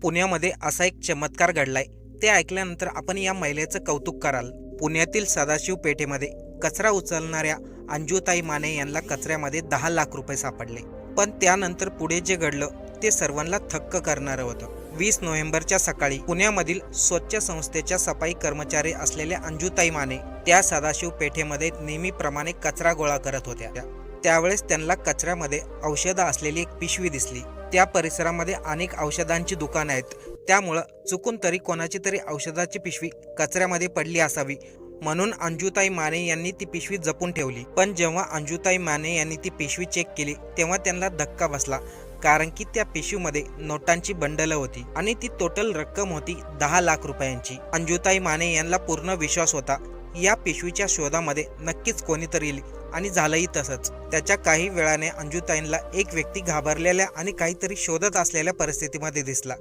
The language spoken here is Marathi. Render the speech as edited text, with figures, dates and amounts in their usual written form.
पुण्यामध्ये असा एक चमत्कार घडलाय, ते ऐकल्यानंतर आपण या महिलेचं कौतुक कराल। पुण्यातील सदाशिव पेठेमध्ये कचरा उचलणाऱ्या अंजुताई माने यांना कचऱ्यामध्ये 10 लाख रुपये सापडले। पण त्यानंतर पुढे जे घडलं ते सर्वांना थक्क करणारं होतं। 20 नोव्हेंबरच्या सकाळी पुण्यामधील स्वच्छ संस्थेच्या सफाई कर्मचारी असलेल्या अंजुताई माने त्या सदाशिव पेठेमध्ये नेहमीप्रमाणे कचरा गोळा करत होत्या। त्यावेळेस त्यांना कचऱ्यामध्ये औषधं असलेली एक पिशवी दिसली। त्या परिसरामध्ये अनेक औषधांची दुकानं आहेत, त्यामुळं चुकून तरी कोणाची तरी औषधाची पिशवी कचऱ्यामध्ये पडली असावी म्हणून अंजुताई माने यांनी ती पिशवी जपून ठेवली। पण जेव्हा अंजुताई माने यांनी ती पिशवी चेक केली तेव्हा त्यांना धक्का बसला, कारण की त्या पिशवीमध्ये नोटांची बंडलं होती आणि ती टोटल रक्कम होती 10 लाख रुपयांची। अंजुताई माने यांना पूर्ण विश्वास होता या पिशवीच्या शोधामध्ये नक्कीच कोणीतरी येईल, आणि झालंही तसंच। त्याच्या काही वेळाने अंजुताईंना एक व्यक्ती घाबरलेल्या आणि काहीतरी शोधत असलेल्या परिस्थितीमध्ये दिसला।